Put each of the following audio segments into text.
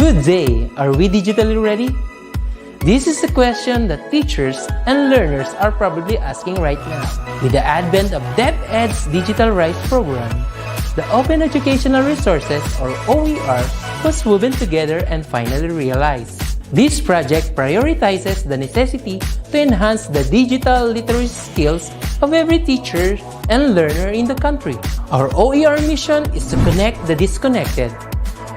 Good day! Are we digitally ready? This is a question that teachers and learners are probably asking right now. With the advent of DepEd's Digital Rights Program, the Open Educational Resources, or OER, was woven together and finally realized. This project prioritizes the necessity to enhance the digital literacy skills of every teacher and learner in the country. Our OER mission is to connect the disconnected.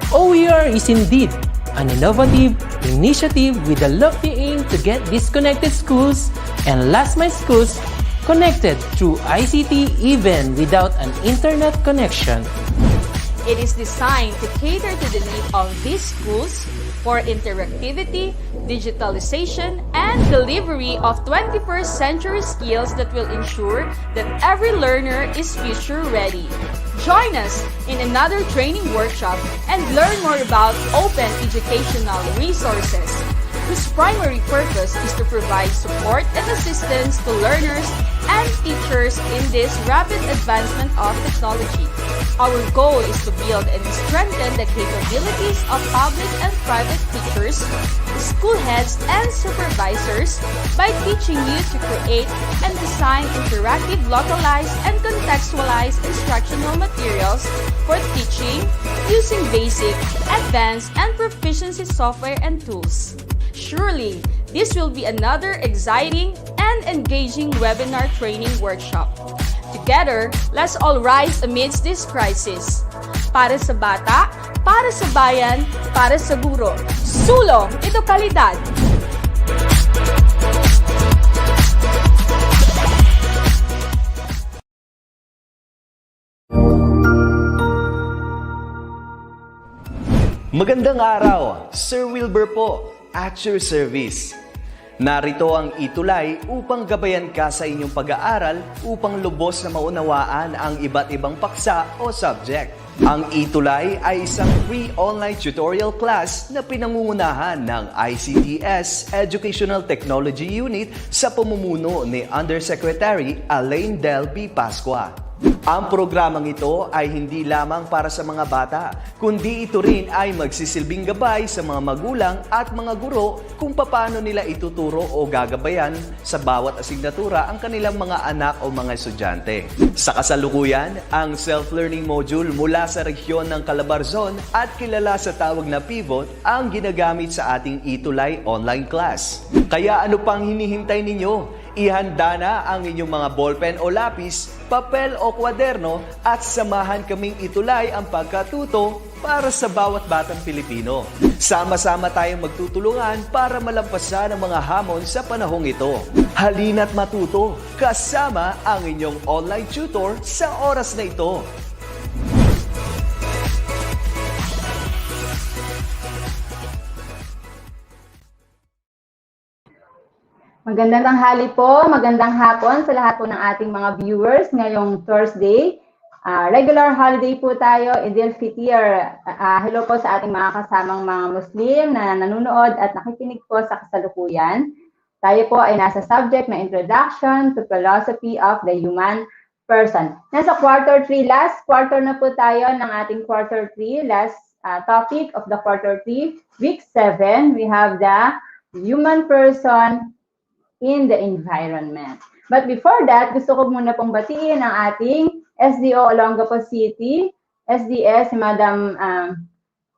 OER is indeed an innovative initiative with a lofty aim to get disconnected schools and last-mile schools connected through ICT even without an internet connection. It is designed to cater to the need of these schools for interactivity, digitalization, and delivery of 21st century skills that will ensure that every learner is future ready. Join us in another training workshop and learn more about open educational resources, whose primary purpose is to provide support and assistance to learners and teachers in this rapid advancement of technology. Our goal is to build and strengthen the capabilities of public and private teachers, school heads, and supervisors by teaching you to create and design interactive, localized, and contextualized instructional materials for teaching using basic, advanced, and proficiency software and tools. Surely, this will be another exciting and engaging webinar training workshop. Together, let's all rise amidst this crisis. Para sa bata, para sa bayan, para sa guro. Sulong, ito kalidad! Magandang araw, Sir Wilbur po, at your service. Narito ang ETUlay upang gabayan ka sa inyong pag-aaral upang lubos na maunawaan ang iba't ibang paksa o subject. Ang ETUlay ay isang free online tutorial class na pinangungunahan ng ICT's Educational Technology Unit sa pamumuno ni Undersecretary Elaine Del B. Pascua. Ang programang ito ay hindi lamang para sa mga bata, kundi ito rin ay magsisilbing gabay sa mga magulang at mga guro kung paano nila ituturo o gagabayan sa bawat asignatura ang kanilang mga anak o mga estudyante. Sa kasalukuyan, ang self-learning module mula sa rehiyon ng Calabarzon at kilala sa tawag na pivot ang ginagamit sa ating ETUlay online class. Kaya ano pang hinihintay ninyo? Ihanda na ang inyong mga ballpen o lapis, papel o kwaderno at samahan kaming itulay ang pagkatuto para sa bawat batang Pilipino. Sama-sama tayong magtutulungan para malampasan ang mga hamon sa panahong ito. Halina't matuto kasama ang inyong online tutor sa oras na ito. Magandang tanghali po, magandang hapon sa lahat po ng ating mga viewers ngayong Thursday. Regular holiday po tayo, Idil Fitr. Hello po sa ating mga kasamang mga Muslim na nanonood at nakikinig po sa kasalukuyan. Tayo po ay nasa subject na Introduction to Philosophy of the Human Person. Nasa quarter 3, last quarter na po tayo ng ating quarter 3, last topic of the quarter 3, week 7. We have the human person in the environment. But before that, gusto ko muna pong batiin ang ating SDO Olongapo City, SDS si Madam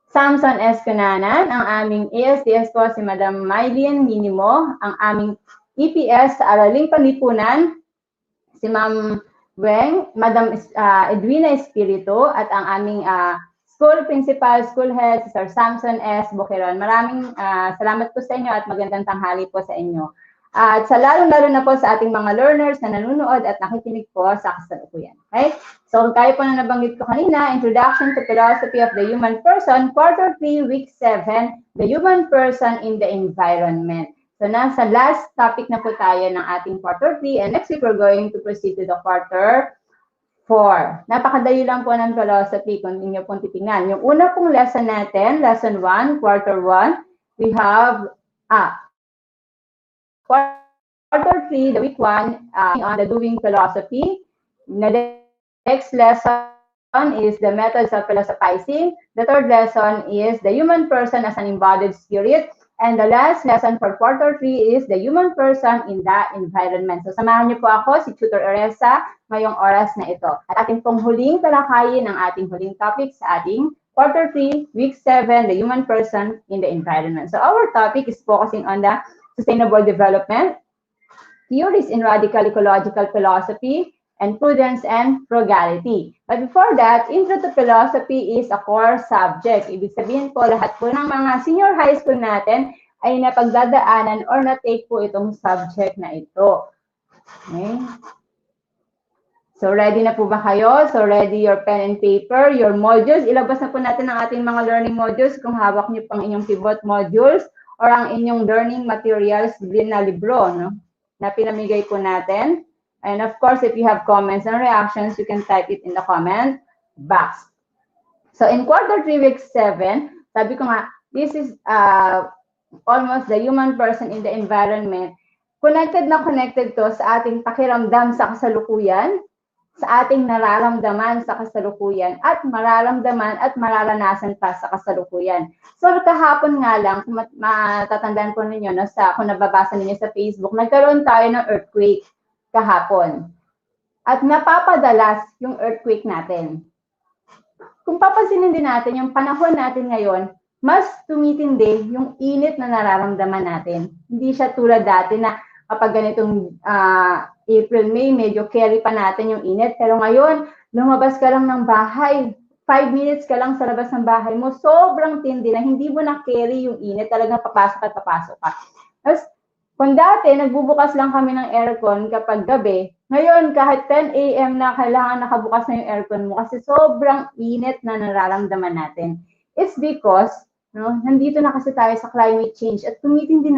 Samson S. Cunanan, ang aming ASDS po si Madam Mylene Minimo, ang aming EPS sa Araling Panlipunan, si Ma'am Weng, Madam Edwina Espiritu, at ang aming school principal, school head, si Sir Samson S. Boqueron. Maraming salamat po sa inyo at magandang tanghali po sa inyo. At sa lalong-lalo na po sa ating mga learners na nanonood at nakikinig po sa kasalukuyan. Okay? So, kung tayo po na nabanggit ko kanina, Introduction to Philosophy of the Human Person, Quarter 3, Week 7, The Human Person in the Environment. So, nasa last topic na po tayo ng ating Quarter 3, and next week we're going to proceed to the Quarter 4. Napakadali lang po ng philosophy kung inyo pong titingnan. Yung una pong lesson natin, Lesson 1, Quarter 1, we have Quarter 3, the week 1, on the doing philosophy. The next lesson is the methods of philosophizing. The third lesson is the human person as an embodied spirit. And the last lesson for quarter 3 is the human person in the environment. So samahan niyo po ako, si Tutor Eresa, ngayong oras na ito. At ating pong huling talakayin ang ating huling topic sa ating quarter 3, week 7, the human person in the environment. So our topic is focusing on the sustainable development, theories in radical ecological philosophy, and prudence and frugality. But before that, intro to philosophy is a core subject. Ibig sabihin po, lahat po ng mga senior high school natin ay napagdadaanan or na-take po itong subject na ito. Okay? So, ready na po ba kayo? So, ready your pen and paper, your modules. Ilabas na po natin ang ating mga learning modules kung hawak niyo pang inyong pivot modules or ang inyong learning materials na libro, no? Na pinamigay po natin. And of course, if you have comments and reactions, you can type it in the comment box. So in quarter 3, week 7, sabi ko nga, this is almost the human person in the environment. Connected na connected to sa ating pakiramdam sa kasalukuyan, sa ating nararamdaman sa kasalukuyan, at mararamdaman at mararanasan pa sa kasalukuyan. So kahapon nga lang, kung matatandaan po ninyo, no, kung nababasa ninyo sa Facebook, nagkaroon tayo ng earthquake kahapon. At napapadalas yung earthquake natin. Kung papansinin din natin, yung panahon natin ngayon, mas tumitindi yung init na nararamdaman natin. Hindi siya tulad dati na kapag ganitong April, May, medyo carry pa natin yung init. Pero ngayon, lumabas ka lang ng bahay, 5 minutes ka lang sa labas ng bahay mo, sobrang tindi na hindi mo na-carry yung init, talagang papasok at papasok ka. Tapos, kung dati, nagbubukas lang kami ng aircon kapag gabi, ngayon kahit 10 a.m. na kailangan nakabukas na yung aircon mo kasi sobrang init na nararamdaman natin. It's because, no, nandito na kasi tayo sa climate change at tumitindi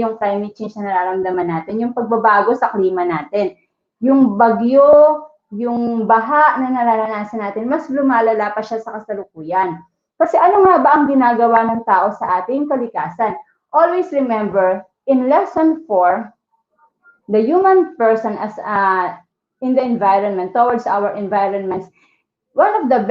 yung climate change na nararamdaman natin, yung pagbabago sa klima natin. Yung bagyo, yung baha na nararanasan natin, mas lumalala pa siya sa kasalukuyan. Kasi ano nga ba ang ginagawa ng tao sa ating kalikasan? Always remember, in lesson 4, the human person as in the environment, towards our environments, one of the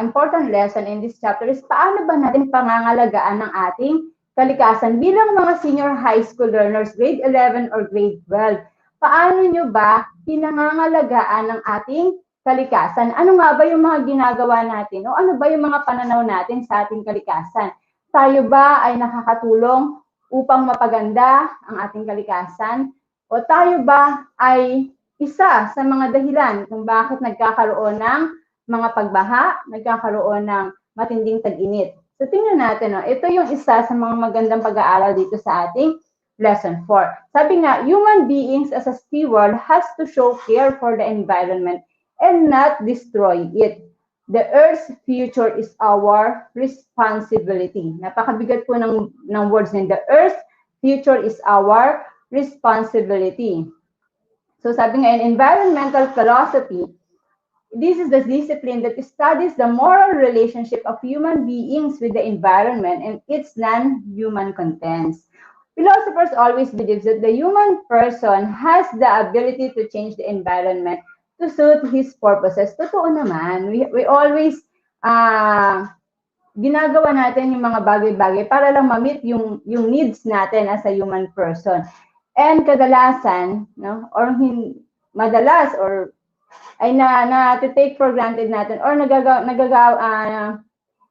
important lesson in this chapter is paano ba natin pangangalagaan ng ating kalikasan bilang mga senior high school learners, grade 11 or grade 12. Paano nyo ba pinangangalagaan ng ating kalikasan? Ano nga ba yung mga ginagawa natin? O ano ba yung mga pananaw natin sa ating kalikasan? Tayo ba ay nakakatulong upang mapaganda ang ating kalikasan? O tayo ba ay isa sa mga dahilan kung bakit nagkakaroon ng mga pagbaha, nagkakaroon ng matinding tag-init? So tingnan natin, no? Ito yung isa sa mga magandang pag-aaral dito sa ating lesson 4. Sabi nga, human beings as a steward has to show care for the environment and not destroy it. The Earth's future is our responsibility. Napakabigat po ng words na the Earth's future is our responsibility. So sabi nga, in environmental philosophy, this is the discipline that studies the moral relationship of human beings with the environment and its non-human contents. Philosophers always believe that the human person has the ability to change the environment to suit his purposes. Totoo naman. We always ginagawa natin yung mga bagay-bagay para lang ma-meet yung needs natin as a human person. And kadalasan, no, or madalas or ay na-take for granted natin or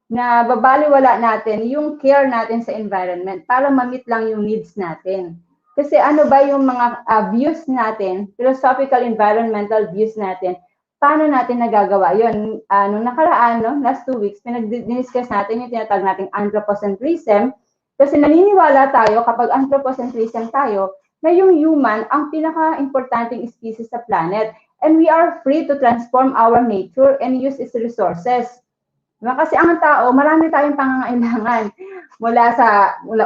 nababaliwala natin yung care natin sa environment para ma-meet lang yung needs natin. Kasi ano ba yung mga views natin, philosophical environmental views natin, paano natin nagagawa yun? Nung nakaraan, no, last 2 weeks, pinag-discuss natin yung tinatawag nating anthropocentrism kasi naniniwala tayo kapag anthropocentrism tayo na yung human ang pinaka-importanting species sa planet and we are free to transform our nature and use its resources. Kasi ang tao, marami tayong pangangailangan mula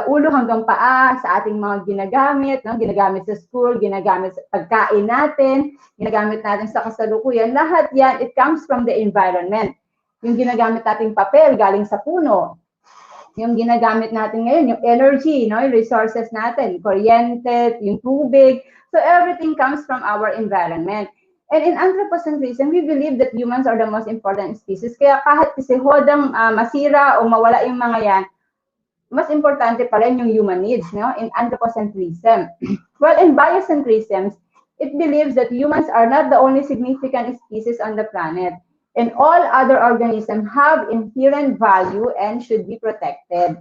ulo hanggang paa sa ating mga ginagamit, no? Ginagamit sa school, ginagamit sa pagkain natin, ginagamit natin sa kasalukuyan. Lahat yan, it comes from the environment. Yung ginagamit nating papel galing sa puno. Yung ginagamit natin ngayon, yung energy, no? Yung resources natin, kuryente, yung tubig. So everything comes from our environment. And in anthropocentrism, we believe that humans are the most important species. Kaya kahit si hodang masira o mawala yung mga yan, mas importante pa rin yung human needs, no? In anthropocentrism. Well, in biocentrism, it believes that humans are not the only significant species on the planet, and all other organisms have inherent value and should be protected.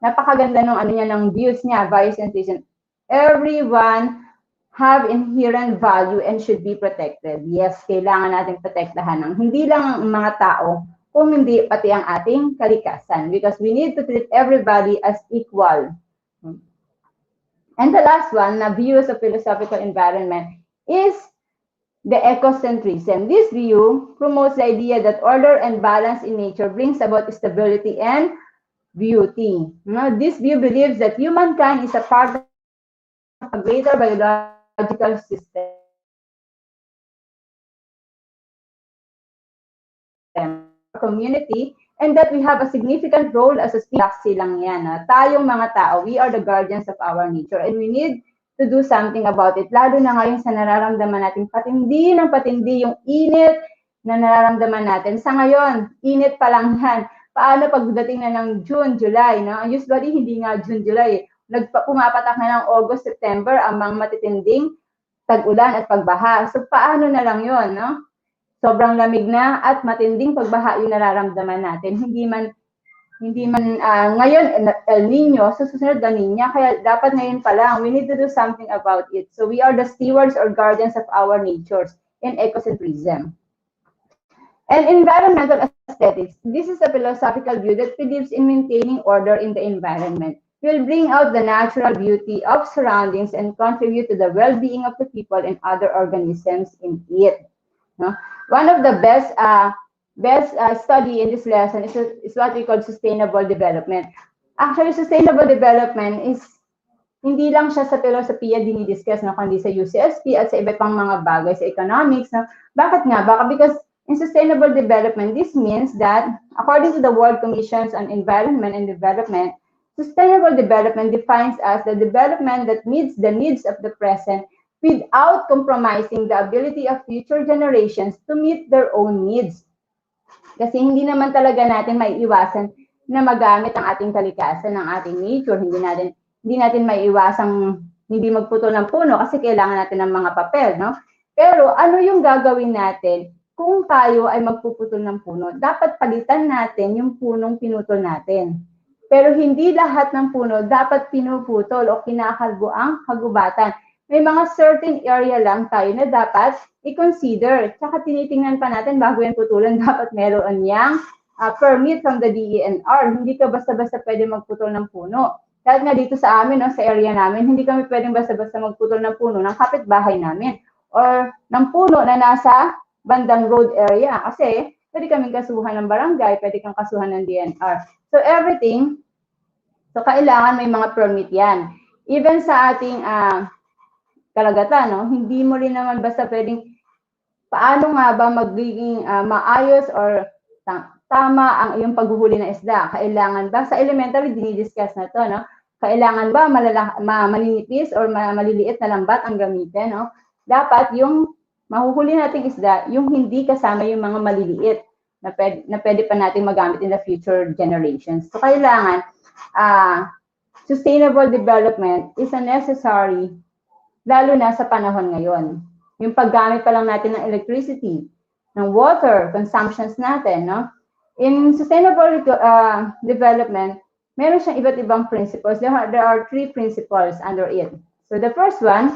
Napakaganda ng ano niya, ng views niya, biocentrism. Everyone have inherent value and should be protected. Yes, kailangan natin protektahan ng hindi lang ang mga tao, kung hindi pati ang ating kalikasan, because we need to treat everybody as equal. And the last one, na views of philosophical environment, is the ecocentrism. This view promotes the idea that order and balance in nature brings about stability and beauty. This view believes that humankind is a part of a greater biological system, community, and that we have a significant role as a species lang yan. Tayong mga tao, we are the guardians of our nature, and we need to do something about it. Lalo na ngayon sa nararamdaman natin, patindi ng patindi yung init na nararamdaman natin. Sa ngayon, init pa lang yan. Paano pagdating na ng June, July? No? Usually, hindi nga June, July. Pumapatak na ng August, September ang mga matitinding tag-ulan at pagbaha. So, paano na lang yun? No? Sobrang lamig na at matinding pagbaha yung nararamdaman natin. Hindi man ngayon El Nino, so susunod La Nina, kaya dapat ngayon pa lang, we need to do something about it. So we are the stewards or guardians of our natures in ecocentrism. And environmental aesthetics, this is a philosophical view that believes in maintaining order in the environment. Will bring out the natural beauty of surroundings and contribute to the well-being of the people and other organisms in it. No? One of the best study in this lesson is what we call sustainable development. Actually, sustainable development is hindi lang siya sa filosofiya dinidiscuss, no, kundi sa UCSP at sa iba pang mga bagay sa economics. No? Bakit nga? Because in sustainable development, this means that according to the World Commissions on Environment and Development, sustainable development defines as the development that meets the needs of the present without compromising the ability of future generations to meet their own needs. Kasi hindi naman talaga natin maiiwasan na magamit ang ating kalikasan, ng ating nature. Hindi natin maiiwasang hindi magputol ng puno kasi kailangan natin ng mga papel, no? Pero ano yung gagawin natin kung tayo ay magpuputol ng puno? Dapat palitan natin yung punong pinutol natin. Pero hindi lahat ng puno dapat pinuputol o kinakalbo ang kagubatan. May mga certain area lang tayo na dapat i-consider. Tsaka tinitingnan pa natin bago yan putulan, dapat meron niyang permit from the DENR. Hindi ka basta-basta pwede magputol ng puno. Kahit nga dito sa amin, no, sa area namin, hindi kami pwedeng basta-basta magputol ng puno ng kapitbahay namin or ng puno na nasa bandang road area. Kasi pwede kaming kasuhan ng barangay, pwede kang kasuhan ng DNR. So everything, so kailangan may mga permit yan. Even sa ating kalagatan, no? Hindi mo rin naman basta pwedeng paano nga ba magiging maayos or tama ang iyong paghuhuli ng isda. Kailangan ba, sa elementary dinidiscuss na to, no? Kailangan ba maninipis or maliliit na lambat ang gamitin, no? Dapat yung mahuhuli nating isda, yung hindi kasama yung mga maliliit na pwede pa nating magamit in the future generations. So kailangan sustainable development is a necessary, lalo na sa panahon ngayon. Yung paggamit pa lang natin ng electricity, ng water, consumptions natin, no? In sustainable development, meron siyang iba't ibang principles. There are 3 principles under it. So the first one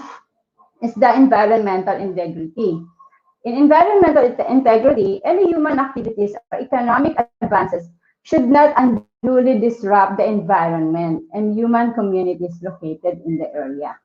is the environmental integrity. In environmental integrity, any human activities or economic advances should not unduly disrupt the environment and human communities located in the area.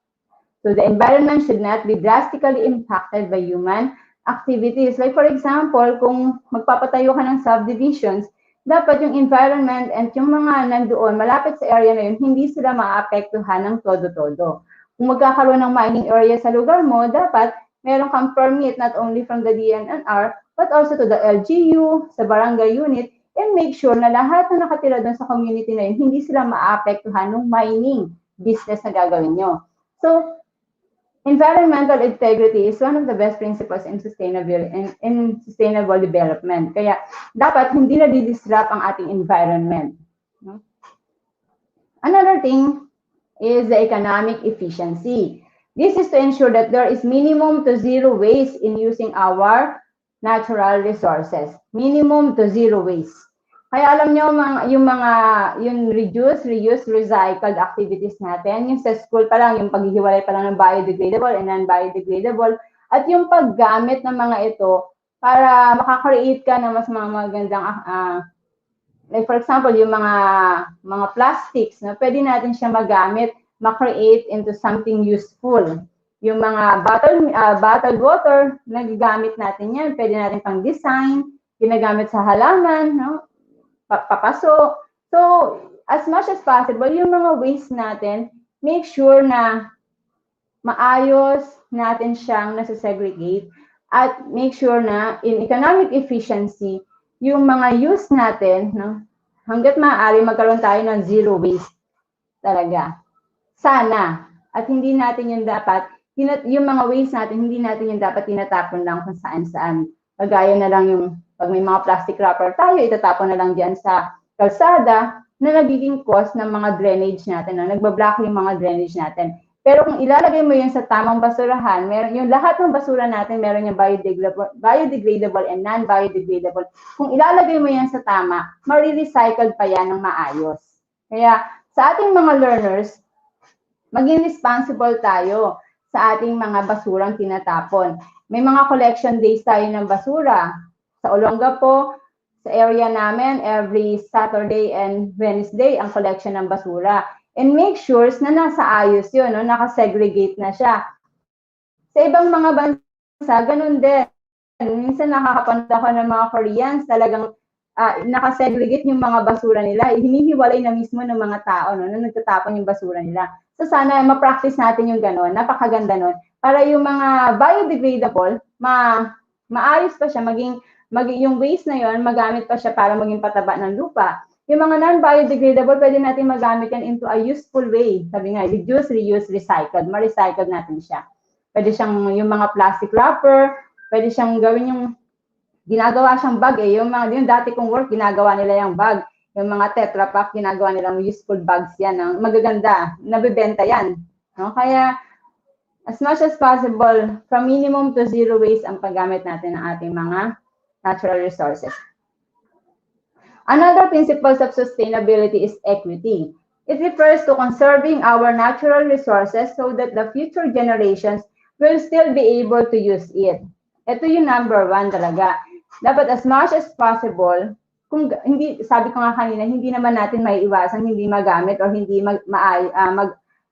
So the environment should not be drastically impacted by human activities. Like for example, kung magpapatayo ka ng subdivisions, dapat yung environment and yung mga nandoon malapit sa area na yun, hindi sila maapektuhan ng todo-todo. Kung magkakaroon ng mining area sa lugar mo, dapat meron kang permit not only from the DNR, but also to the LGU, sa barangay unit, and make sure na lahat na nakatira doon sa community na yun, hindi sila maapektuhan ng mining business na gagawin nyo. So, Environmental integrity is one of the best principles in sustainable development. Kaya dapat hindi na di-disrupt ang ating environment. No? Another thing is the economic efficiency. This is to ensure that there is minimum to zero waste in using our natural resources. Minimum to zero waste. Kaya alam nyo, yung reduce, reuse, recycled activities natin, yung sa school pa lang, yung paghihiwalay pa lang ng biodegradable and non-biodegradable, at yung paggamit ng mga ito para makakreate ka ng mas mga magandang, like for example, yung mga plastics, na pwede natin siya magamit, ma-create into something useful. Yung mga bottled water, nagagamit natin yan, pwede natin pang design, ginagamit sa halaman, no? Papaso. So, as much as possible, yung mga waste natin, make sure na maayos natin siyang nasa-segregate at make sure na in economic efficiency, yung mga use natin, no, hanggat maaari magkaroon tayo ng zero waste talaga. Sana. At hindi natin yung dapat, yung mga waste natin, hindi natin yung dapat tinatapon lang kung saan-saan. Kagaya na lang yung pag may mga plastic wrapper tayo, itatapon na lang diyan sa kalsada na nagiging cause ng mga drainage natin, no? Nagbablock yung mga drainage natin. Pero kung ilalagay mo yun sa tamang basurahan, meron yung lahat ng basura natin, meron yung biodegradable and non-biodegradable. Kung ilalagay mo yan sa tama, ma-recycled pa yan ng maayos. Kaya sa ating mga learners, maging responsible tayo sa ating mga basurang tinatapon. May mga collection days tayo ng basura. Sa Olonga po, sa area namin, every Saturday and Wednesday ang collection ng basura. And make sure na nasa ayos yun, no? Naka-segregate na siya. Sa ibang mga bansa, ganun din. Minsan nakakapanood ako ng mga Koreans, talagang naka-segregate yung mga basura nila. Hinihiwalay na mismo ng mga tao, no? Na nagtatapon yung basura nila. So sana ma-practice natin yung ganun. Napakaganda nun. Para yung mga biodegradable, maayos pa siya, yung waste na yon magamit pa siya para maging pataba ng lupa. Yung mga non-biodegradable, pwede natin magamit yan into a useful way. Sabi nga, reduce, reuse, recycled. Ma-recycle natin siya. Pwede siyang, yung mga plastic wrapper, pwede siyang gawin yung, ginagawa siyang bag eh. Yung dati kong work, ginagawa nila yung bag. Yung mga Tetra Pak, ginagawa nilang useful bags yan. Magaganda. Nabibenta yan. No? Kaya, as much as possible, from minimum to zero waste ang paggamit natin ng ating mga natural resources. Another principle of sustainability is equity. It refers to conserving our natural resources so that the future generations will still be able to use it. Ito yung number one talaga. Dapat as much as possible, kung hindi, sabi ko nga kanina, hindi naman natin maiiwasan, hindi magamit or hindi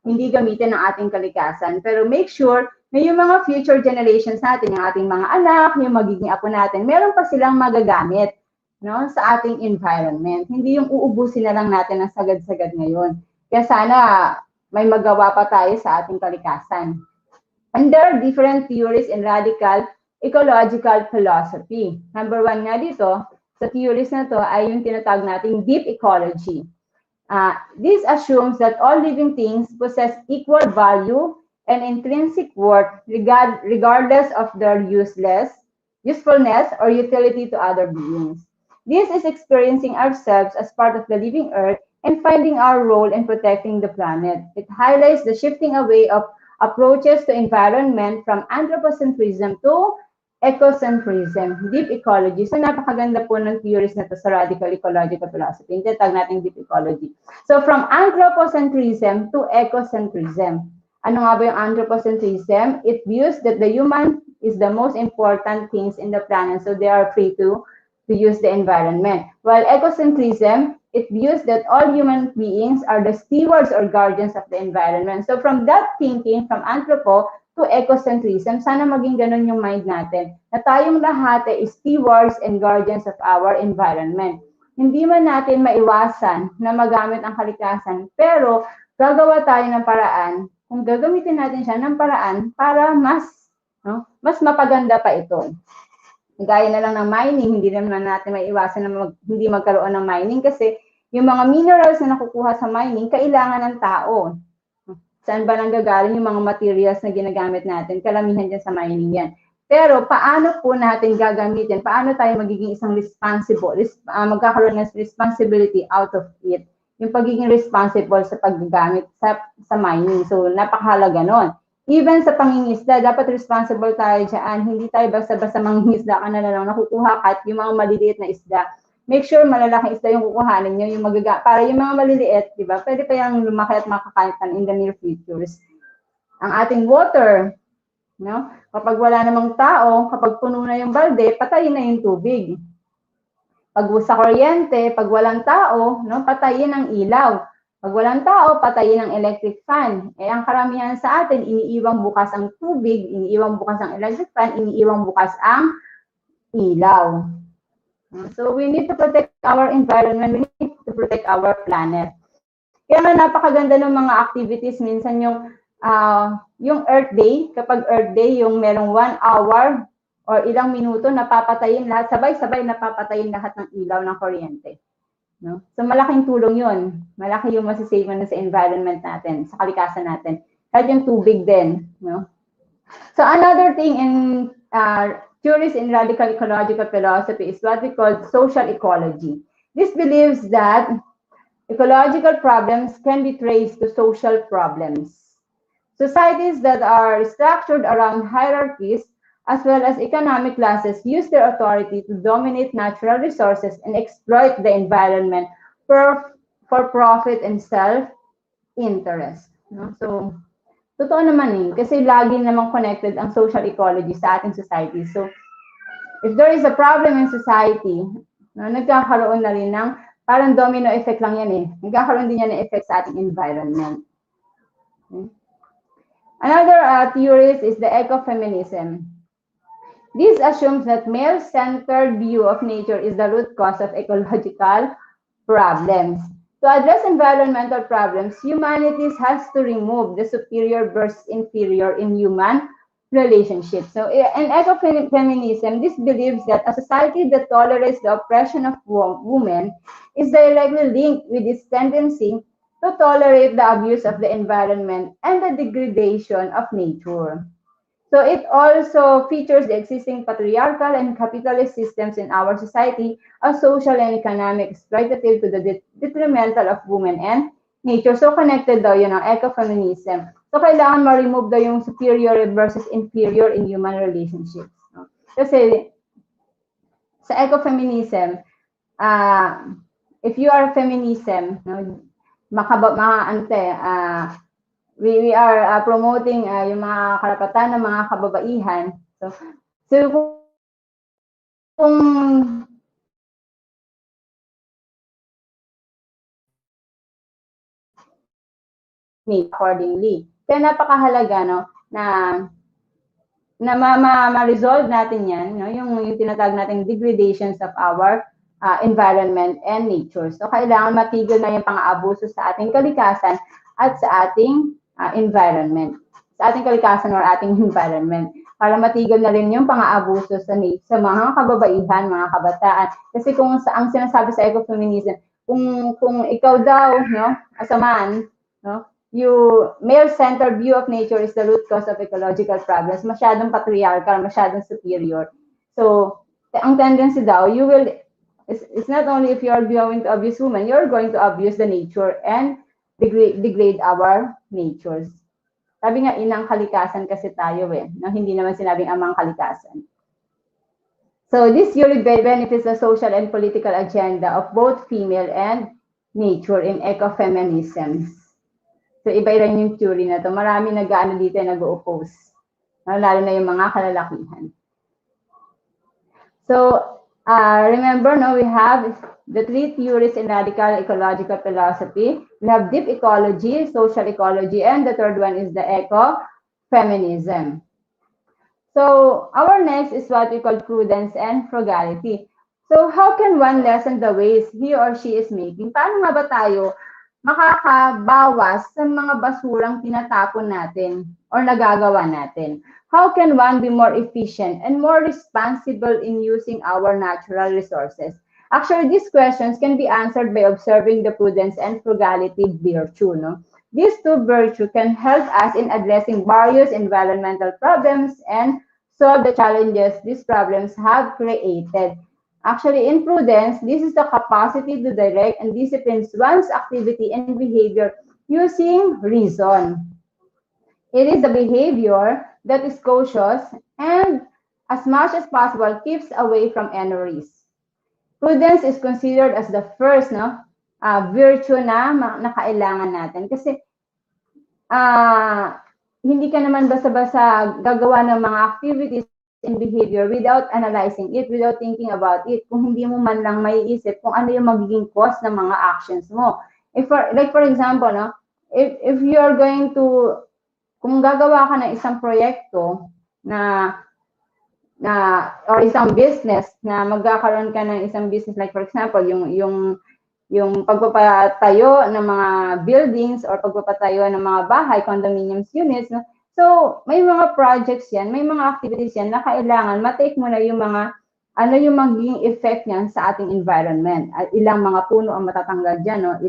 hindi gamitin ng ating kalikasan. Pero make sure na yung mga future generations natin, yung ating mga anak, yung magiging apo natin, meron pa silang magagamit, no, sa ating environment. Hindi yung uubusin na lang natin ng sagad-sagad ngayon. Kaya sana may magawa pa tayo sa ating kalikasan. And there are different theories in radical ecological philosophy. Number one nga dito, sa theories na to ay yung tinatawag nating deep ecology. This assumes that all living things possess equal value and intrinsic worth regardless of their usefulness or utility to other beings. This is experiencing ourselves as part of the living earth and finding our role in protecting the planet. It highlights the shifting away of approaches to environment from anthropocentrism to ecocentrism, deep ecology. So napakaganda po ng theories na to sa radical ecological philosophy. Yung tinatawag natin deep ecology. So from anthropocentrism to ecocentrism. Ano nga ba yung anthropocentrism? It views that the human is the most important things in the planet, so they are free to use the environment. While ecocentrism, it views that all human beings are the stewards or guardians of the environment. So from that thinking, from anthropo to ecocentrism, sana maging ganun yung mind natin, na tayong lahat ay stewards and guardians of our environment. Hindi man natin maiwasan na magamit ang kalikasan, pero gagawa tayo ng paraan, kung gagamitin natin siya ng paraan para mas mapaganda pa ito. Gaya na lang ng mining, hindi naman natin maiwasan na hindi magkaroon ng mining kasi yung mga minerals na nakukuha sa mining, kailangan ng tao. Saan ba nanggagaling yung mga materials na ginagamit natin? Karamihan dyan sa mining yan. Pero paano po natin gagamitin? Paano tayo magiging isang magkakaroon ng responsibility out of it? Yung pagiging responsible sa paggagamit sa mining. So, napakahalaga nun. Even sa pangingisda, dapat responsible tayo dyan. Hindi tayo basta-basta mangingisda ka na lang nakukuha ka at yung mga maliliit na isda. Make sure malalaking isda yung kukuhanin nyo, para yung mga maliliit, di ba? Pwede pa yung lumaki at makakain in the near futures. Ang ating water, no? Kapag wala namang tao, kapag puno na yung balde, patayin na yung tubig. Pag sa kuryente, pag walang tao, no, patayin ang ilaw. Pag walang tao, patayin ang electric fan. Ang karamihan sa atin, iniiwang bukas ang tubig, iniiwang bukas ang electric fan, iniiwang bukas ang ilaw. So we need to protect our environment, we need to protect our planet. Kaya nga napakaganda ng mga activities, minsan yung Earth Day, kapag Earth Day, yung merong 1 hour or ilang minuto, napapatayin lahat, sabay-sabay napapatayin lahat ng ilaw ng kuryente. No? So malaking tulong yun. Malaki yung masisave na sa environment natin, sa kalikasan natin. Kahit yung tubig din. No? So another thing in theories in radical ecological philosophy is what we call social ecology. This believes that ecological problems can be traced to social problems. Societies that are structured around hierarchies as well as economic classes use their authority to dominate natural resources and exploit the environment for profit and self-interest. No? So, totoo naman kasi lagi namang connected ang social ecology sa ating society. So, if there is a problem in society, nagkakaroon na rin ng, parang domino effect lang yan nagkakaroon din yan ng effect sa ating environment. Okay. Another theory is the ecofeminism. This assumes that male-centered view of nature is the root cause of ecological problems. To address environmental problems, humanity has to remove the superior versus inferior in human relationships. So in ecofeminism, this believes that a society that tolerates the oppression of women is directly linked with its tendency to tolerate the abuse of the environment and the degradation of nature. So it also features the existing patriarchal and capitalist systems in our society as social and economic exploitative to the detrimental of women and nature. So connected daw yun ang ecofeminism. So kailangan ma-remove daw yung superior versus inferior in human relationships. No? Kasi sa ecofeminism, if you are feminism, no, we are promoting yung mga karapatan ng mga kababaihan. So kung accordingly. Kaya napakahalaga na ma-resolve natin yan, yung tinatawag nating degradations of our environment and nature. So kailangan matigil na yung pang-aabuso sa ating kalikasan at sa ating environment. Sa ating kalikasan or ating environment. Para matigil na rin yung pang-aabuso sa mga kababaihan, mga kabataan. Kasi kung ang sinasabi sa ecofeminism, kung ikaw daw, as a man, male-centered view of nature is the root cause of ecological problems. Masyadong patriarchal, masyadong superior. So, ang tendency daw, it's not only if you're going to abuse women, you're going to abuse the nature and degrade our natures. Sabi nga, inang kalikasan kasi tayo hindi naman sinabing amang kalikasan. So, this theory benefits the social and political agenda of both female and nature in ecofeminism. So, iba rin yung theory na to. Marami nag-ano dito nag-oppose. Lalo na yung mga kalalakihan. So, remember, we have the three theories in radical ecological philosophy. We have deep ecology, social ecology, and the third one is the ecofeminism. So, our next is what we call prudence and frugality. So, how can one lessen the waste he or she is making? Paano nga ba tayo makakabawas sa mga basurang tinatapon natin or nagagawa natin? How can one be more efficient and more responsible in using our natural resources? Actually, these questions can be answered by observing the prudence and frugality virtue. These two virtues can help us in addressing various environmental problems and solve the challenges these problems have created. Actually, in Prudence, this is the capacity to direct and discipline one's activity and behavior using reason. It is the behavior that is cautious and, as much as possible, keeps away from any risk. Prudence is considered as the first virtue na kailangan natin. Kasi hindi ka naman basta-basta gagawa ng mga activities and behavior without analyzing it, without thinking about it, kung hindi mo man lang maiisip kung ano yung magiging cost ng mga actions mo. For example, if you're going to, kung gagawa ka ng isang proyekto or isang business na magkakaroon ka ng isang business, like for example, yung pagpapatayo ng mga buildings or pagpapatayo ng mga bahay, condominiums units. So, may mga projects yan, may mga activities yan na kailangan matake mo na yung mga, ano yung magiging effect niyan sa ating environment. At ilang mga puno ang matatanggal dyan, no?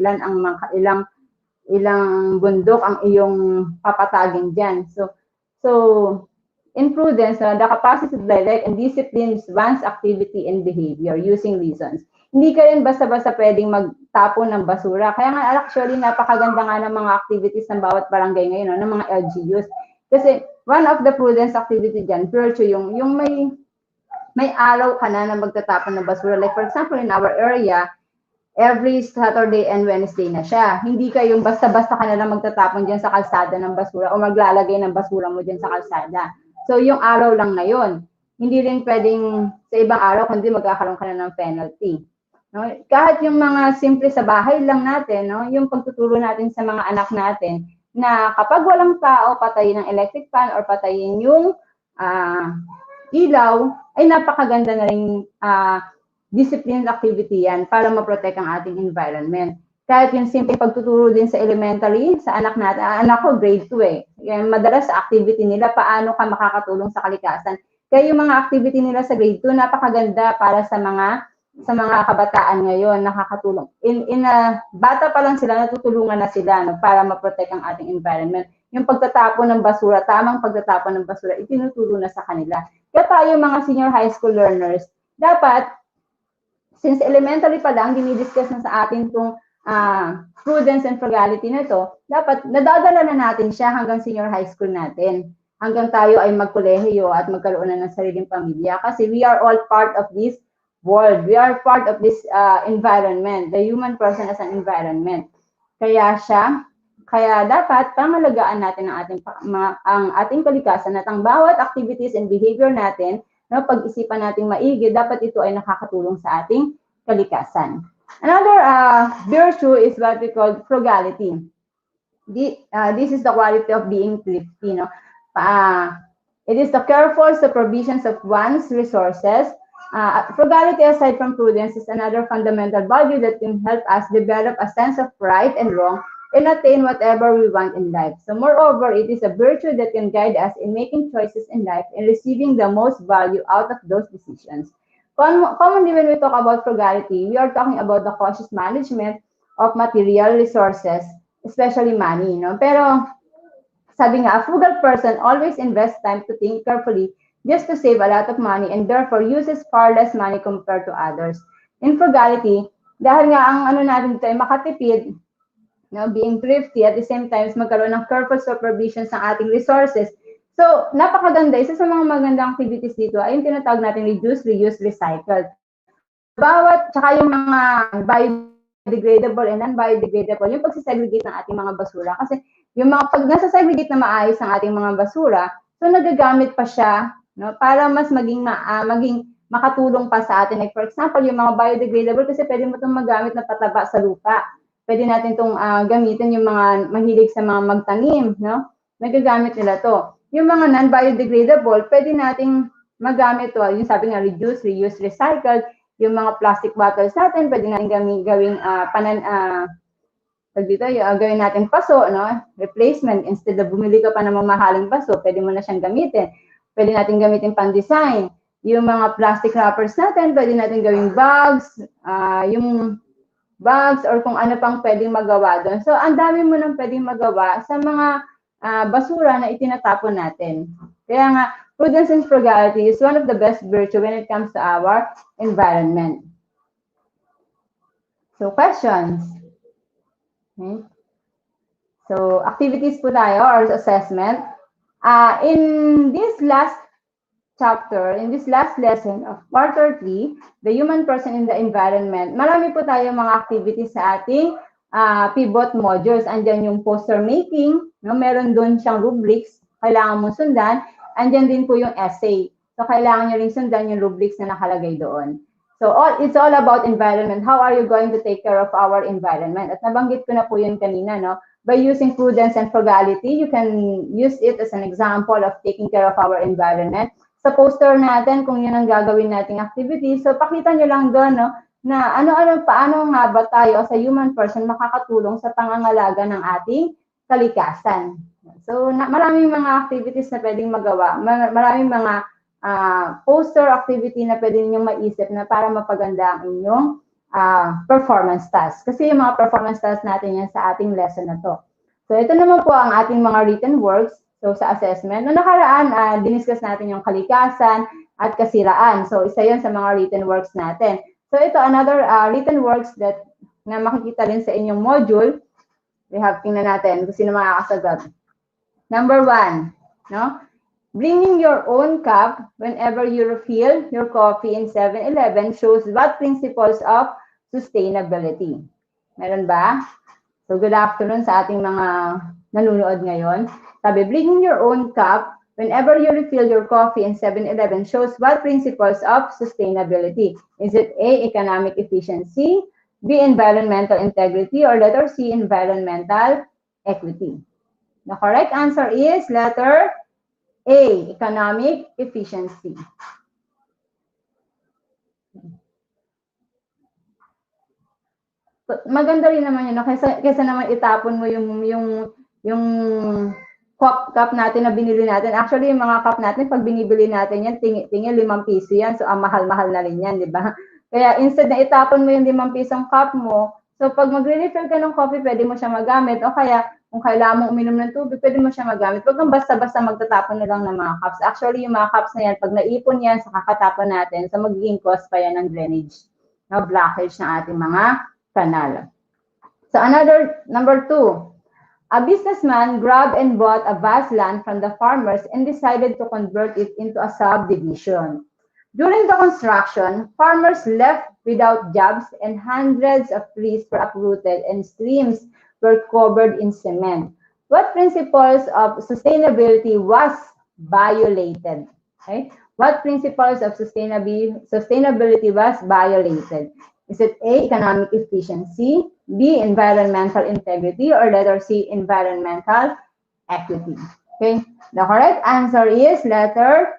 Ilang bundok ang iyong papatagin dyan. So in Prudence, the capacity to direct and discipline one's activity and behavior using reasons. Hindi ka rin basta-basta pwedeng magtapon ng basura. Kaya nga actually napakaganda nga ng mga activities ng bawat barangay ngayon, no, ng mga LGUs. Kasi one of the Prudence activity dyan, virtue, yung may araw ka na magtatapon ng basura. Like for example, in our area, every Saturday and Wednesday na siya. Hindi ka yung basta-basta ka na lang magtatapon dyan sa kalsada ng basura o maglalagay ng basura mo dyan sa kalsada. So, yung araw lang na yun. Hindi rin pwedeng sa ibang araw, kundi magkakaroon ka na ng penalty. No? Kahit yung mga simple sa bahay lang natin, no? Yung pagtuturo natin sa mga anak natin, na kapag walang tao, patayin ng electric fan or patayin yung ilaw, ay napakaganda na rin disciplined activity yan para ma-protect ang ating environment. Kahit yung simple pagtuturo din sa elementary, sa anak natin, anak ko grade 2 eh. Yan, madalas sa activity nila, paano ka makakatulong sa kalikasan. Kaya yung mga activity nila sa grade 2, napakaganda para sa mga kabataan ngayon, nakakatulong. Bata pa lang sila, natutulungan na sila para ma-protect ang ating environment. Yung pagtatapon ng basura, tamang pagtatapon ng basura, itinuturo na sa kanila. Kaya tayo mga senior high school learners, dapat since elementary pa lang, dinidiscuss na sa atin itong prudence and frugality na ito, dapat nadadala na natin siya hanggang senior high school natin. Hanggang tayo ay magkolehiyo at magkaroon na ng sariling pamilya. Kasi we are all part of this world. We are part of this environment. The human person as an environment. Kaya dapat pangalagaan natin ang ating kalikasan at ang bawat activities and behavior natin, no, pag-isipan nating maigi, dapat ito ay nakakatulong sa ating kalikasan. Another virtue is what we call frugality. This is the quality of being thrifty. No? It is the careful supervision of one's resources. Frugality, aside from prudence, is another fundamental value that can help us develop a sense of right and wrong and attain whatever we want in life. So moreover, it is a virtue that can guide us in making choices in life and receiving the most value out of those decisions. Commonly, when we talk about frugality, we are talking about the cautious management of material resources, especially money. No? Pero sabi nga, a frugal person always invests time to think carefully just to save a lot of money and therefore uses far less money compared to others. In frugality, dahil nga ang natin dito ay makatipid, no, being thrifty, at the same time magkaroon ng careful supervision sa ating resources. So, napakaganda. Isa sa mga magandang activities dito ay yung tinatawag natin reduce, reuse, recycle. Tsaka yung mga biodegradable and non-biodegradable, yung pagsisegregate ng ating mga basura. Kasi yung pag nasa-segregate na maayos ang ating mga basura, so nagagamit pa siya, no, para mas maging makatulong pa sa atin. Like for example, yung mga biodegradable, kasi pwede mo itong magamit na pataba sa lupa. Pwede natin itong gamitin yung mga mahilig sa mga magtanim, no? Nagagamit nila to. Yung mga non-biodegradable, pwede nating magamit to. Yung sabi nga, reduce, reuse, recycle. Yung mga plastic bottles natin, pwede natin gawing gawin natin paso, no? Replacement. Instead of bumili ka pa ng mamahaling paso, pwede mo na siyang gamitin. Pwede natin gamitin pan-design. Yung mga plastic wrappers natin, pwede natin gawing bags. bags, or kung ano pang pwedeng magawa doon. So, ang dami mo nang pwedeng magawa sa mga basura na itinatapon natin. Kaya nga, prudence and frugality is one of the best virtue when it comes to our environment. So, questions? Okay. So, activities po tayo or assessment. In this last chapter, in this last lesson of quarter 3, the human person in the environment, marami po tayong mga activities sa ating pivot modules. Andyan yung poster making, no? Meron doon siyang rubrics, kailangan mong sundan. Andyan din po yung essay. So, kailangan nyo rin sundan yung rubrics na nakalagay doon. So, it's all about environment. How are you going to take care of our environment? At nabanggit ko na po yun kanina, no? By using prudence and frugality, you can use it as an example of taking care of our environment. Sa poster natin, kung yun ang gagawin nating activity, so pakita nyo lang doon, no, na paano nga ba tayo sa human person makakatulong sa pangangalaga ng ating kalikasan. So, maraming mga activities na pwedeng magawa. Maraming mga poster activity na pwede ninyong maisip na para mapaganda ang inyong performance task. Kasi yung mga performance task natin yan sa ating lesson na to. So, ito naman po ang ating mga written works. So, sa assessment, noong nakaraan, diniscuss natin yung kalikasan at kasiraan. So, isa yun sa mga written works natin. So, ito, another written works na makikita rin sa inyong module. We have, tingnan natin kung sino makakasagot. Number 1, no? Bringing your own cup whenever you refill your coffee in 7-Eleven shows what principles of sustainability. Meron ba? So, good afternoon sa ating mga nanonood ngayon. Sabi, bringing your own cup whenever you refill your coffee in 7-Eleven shows what principles of sustainability. Is it A, economic efficiency, B, environmental integrity, or letter C, environmental equity? The correct answer is letter A, economic efficiency. Maganda rin naman yun, no? Kaysa naman itapon mo yung cup natin na binili natin. Actually, yung mga cup natin, pag binibili natin yan, tingin 5 piso yan. So, ang mahal-mahal na rin yan, di ba? Kaya instead na itapon mo yung 5 pisong cup mo, so pag magre-refill ka ng coffee, pwede mo siya magamit. O kaya, kung kailangan mo uminom ng tubig, pwede mo siya magamit. Huwag kang basta-basta magtatapon na lang ng mga cups. Actually, yung mga cups na yan, pag naipon yan sa kakatapon natin, so magiging cause pa yan ng drainage, no, blockage ng ating mga kanal. So number 2, a businessman grabbed and bought a vast land from the farmers and decided to convert it into a subdivision. During the construction, farmers left without jobs and hundreds of trees were uprooted and streams were covered in cement. What principles of sustainability was violated? Okay? What principles of sustainability was violated? Is it A, economic efficiency, B, environmental integrity, or letter C, environmental equity? Okay? The correct answer is letter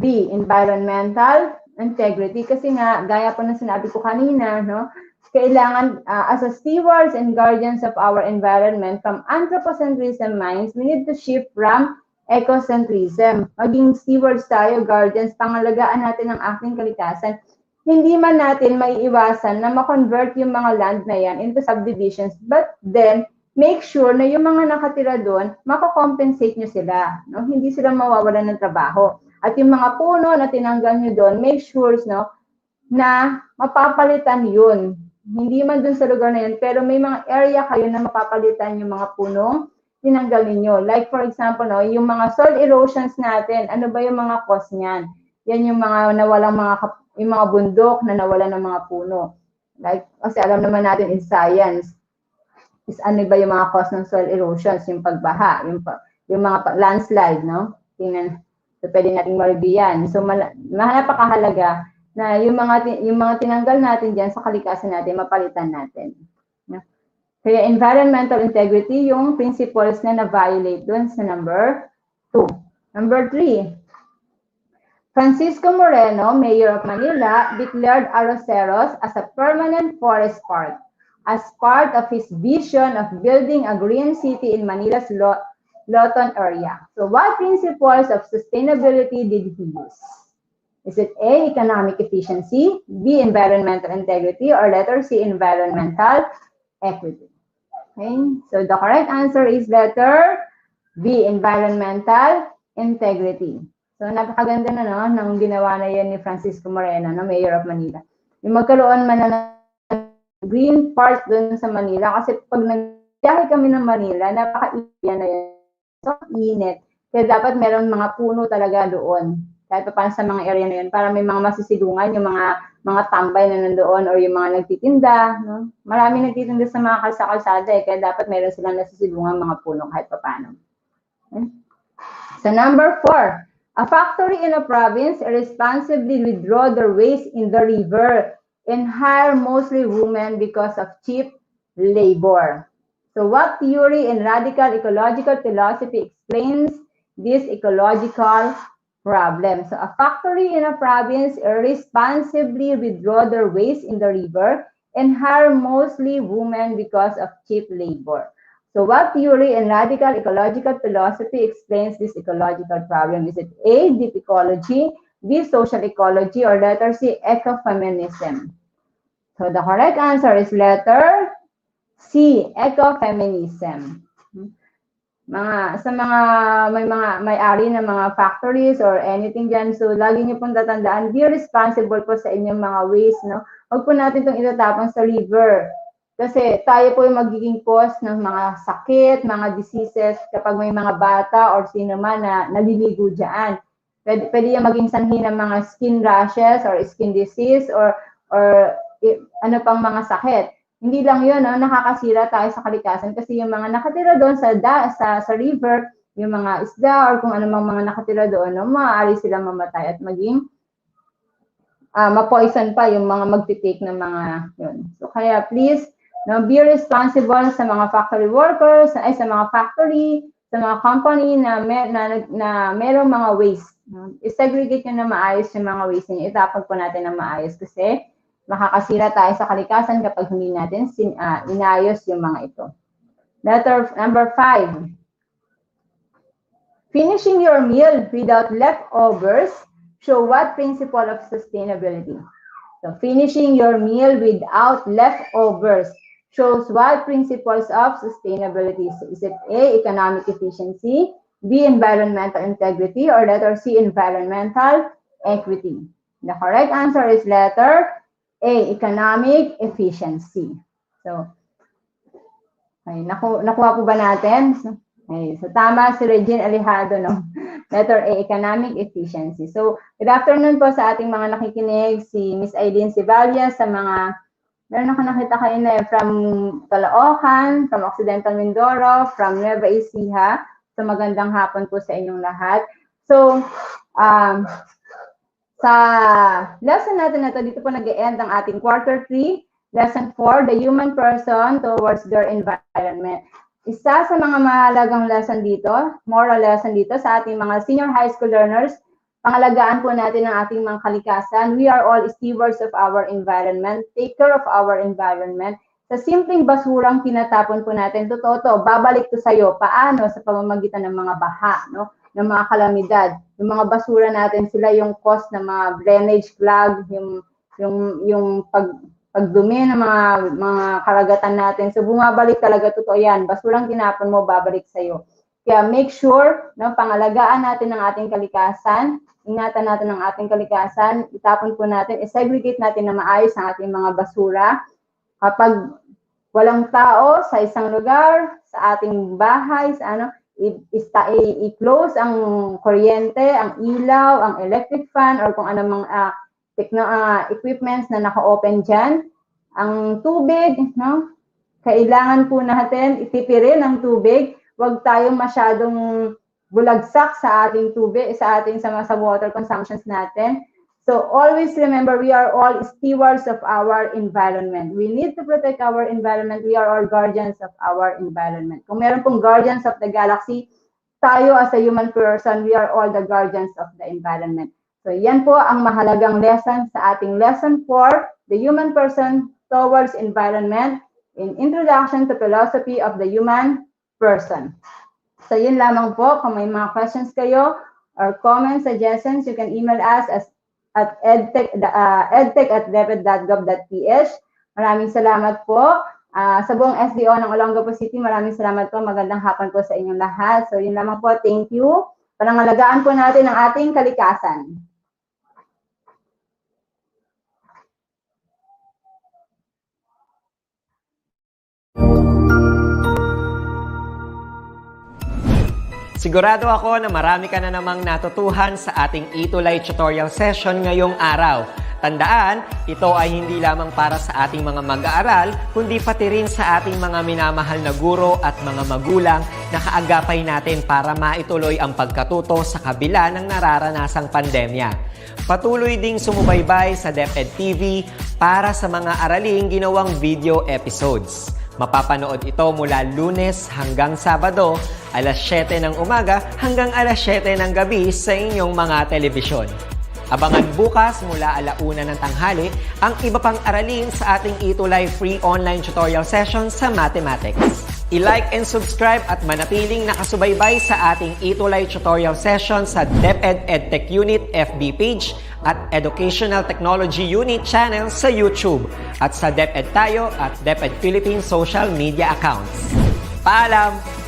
B, environmental integrity. Kasi nga, gaya po na sinabi ko kanina, no? Kailangan, as a stewards and guardians of our environment, from anthropocentrism minds, we need to shift from ecocentrism. Maging stewards tayo, guardians, pangalagaan natin ang ating kalikasan. Hindi man natin maiiwasan na ma-convert yung mga land na yan into subdivisions, but then, make sure na yung mga nakatira doon, makakompensate nyo sila. No? Hindi sila mawawalan ng trabaho. At yung mga puno na tinanggal nyo doon, make sure, no, na mapapalitan yun. Hindi man dun sa lugar na yun, pero may mga area kayo na mapapalitan yung mga punong tinanggal ninyo. Like for example, no, yung mga soil erosions natin, ano ba yung mga cause niyan? Yan yung mga nawalang yung mga bundok na nawalan ng mga puno. Like, kasi alam naman natin in science, is ano ba yung mga cause ng soil erosions, yung pagbaha, yung mga landslide, no? Tingnan, so pwede nating ma-review yan. So, napakahalaga na yung mga tinanggal natin diyan sa kalikasan natin, mapalitan natin. Kaya environmental integrity, yung principles na na-violate doon sa number 2. Number 3, Francisco Moreno, Mayor of Manila, declared Arroceros as a permanent forest park as part of his vision of building a green city in Manila's Lawton area. So what principles of sustainability did he use? Is it A, economic efficiency, B, environmental integrity, or letter C, environmental equity? Okay, so the correct answer is letter B, environmental integrity. So napakaganda na no, nang ginawa na yan ni Francisco Moreno, no, Mayor of Manila. Yung magkaroon man na green park doon sa Manila kasi pag nagbiyahe kami ng Manila, napaka-init na yan. So, init. Kaya dapat meron mga puno talaga doon. Kahit pa sa mga area na yun, para may mga masisilungan, yung mga tambay na nandoon or yung mga nagtitinda. No? Marami nagtitinda sa mga kalsada kaya dapat meron silang nasisilungan mga puno kahit pa paano. Okay? So number 4, a factory in a province irresponsibly withdraw their waste in the river and hire mostly women because of cheap labor. So what theory and radical ecological philosophy explains this ecological problem? So a factory in a province irresponsibly withdraw their waste in the river and hire mostly women because of cheap labor. So what theory and radical ecological philosophy explains this ecological problem? Is it A, deep ecology, B, social ecology, or letter C, ecofeminism? So the correct answer is letter C, ecofeminism. Sa mga may-ari ng mga factories or anything dyan, so lagi niyo pong tatandaan, be responsible po sa inyong mga waste, no? Huwag po natin itong itatapon sa river. Kasi tayo po yung magiging cause ng mga sakit, mga diseases kapag may mga bata or sino man na naliligo dyan. Pwede yung maging sanhi ng mga skin rashes or skin disease or ano pang mga sakit. Hindi lang yun, no? Nakakasira tayo sa kalikasan kasi yung mga nakatira doon sa river, yung mga isda or kung ano mang mga nakatira doon, no? Maaari silang mamatay at maging ma-poison pa yung mga magtitake ng mga yun. So kaya please, no, be responsible sa mga factory workers, sa mga factory, sa mga company na merong mga waste. No? I-segregate nyo na maayos yung mga waste niyo. Itapon po natin ng maayos kasi makakasira tayo sa kalikasan kapag hindi natin inayos yung mga ito. Letter number 5. Finishing your meal without leftovers show what principle of sustainability? So finishing your meal without leftovers shows what principles of sustainability? So is it A, economic efficiency, B, environmental integrity, or letter C, environmental equity? The correct answer is letter A, economic efficiency. So, ay, nakuha po ba natin? Okay, so tama si Regine Alejado, no? Letter A, economic efficiency. So, good afternoon po sa ating mga nakikinig, si Miss Aileen Sivalia, sa mga, meron ako nakita kayo na from Caloocan, from Occidental Mindoro, from Nueva Ecija. So, magandang hapon po sa inyong lahat. So, sa lesson natin na ito, dito po nag-e-end ang ating quarter 3, lesson 4, the human person towards their environment. Isa sa mga mahalagang lesson dito, moral lesson dito sa ating mga senior high school learners, pangalagaan po natin ang ating mga kalikasan. We are all stewards of our environment. Take care of our environment. Sa simpleng basurang pinatapon po natin, totoo to, babalik to sa'yo. Paano? Sa pamamagitan ng mga baha, no? Ng mga kalamidad. Yung mga basura natin, sila yung cause ng mga drainage clog, yung pagdumi ng mga karagatan natin. So bumabalik talaga, totoo yan. Basurang tinapon mo, babalik sa'yo. Kaya make sure, no, pangalagaan natin ang ating kalikasan, ingatan natin ang ating kalikasan, itapon po natin, i-segregate natin na maayos ang ating mga basura. Kapag walang tao sa isang lugar, sa ating bahay, sa i-close ang kuryente, ang ilaw, ang electric fan, or kung anong equipments na naka-open dyan. Ang tubig, no? Kailangan po natin itipirin ang tubig. Huwag tayong masyadong bulagsak sa ating tubig, sa water consumptions natin. So always remember, we are all stewards of our environment. We need to protect our environment. We are all guardians of our environment. Kung meron pong guardians of the galaxy, tayo as a human person, we are all the guardians of the environment. So yan po ang mahalagang lesson sa ating lesson 4, the human person towards environment, in Introduction to Philosophy of the Human Person. So yun lamang po. Kung may mga questions kayo or comments, suggestions, you can email us at edtech@deped.gov.ph. Maraming salamat po. Sa buong SDO ng Olongapo City, maraming salamat po. Magandang hapon po sa inyong lahat. So yun lamang po. Thank you. Panangalagaan po natin ang ating kalikasan. Sigurado ako na marami ka na namang natutuhan sa ating ETUlay tutorial session ngayong araw. Tandaan, ito ay hindi lamang para sa ating mga mag-aaral, kundi pati rin sa ating mga minamahal na guro at mga magulang na kaagapay natin para maituloy ang pagkatuto sa kabila ng nararanasang pandemya. Patuloy ding sumubaybay sa DepEd TV para sa mga araling ginawang video episodes. Mapapanood ito mula Lunes hanggang Sabado, alas 7 ng umaga hanggang alas 7 ng gabi sa inyong mga telebisyon. Abangan bukas mula 1:00 ng tanghali ang iba pang aralin sa ating ETUlay free online tutorial session sa mathematics. I-like and subscribe at manatiling nakasubaybay sa ating ETUlay tutorial session sa DepEd Edtech Unit FB page at Educational Technology Unit channel sa YouTube at sa DepEd Tayo at DepEd Philippines social media accounts. Paalam!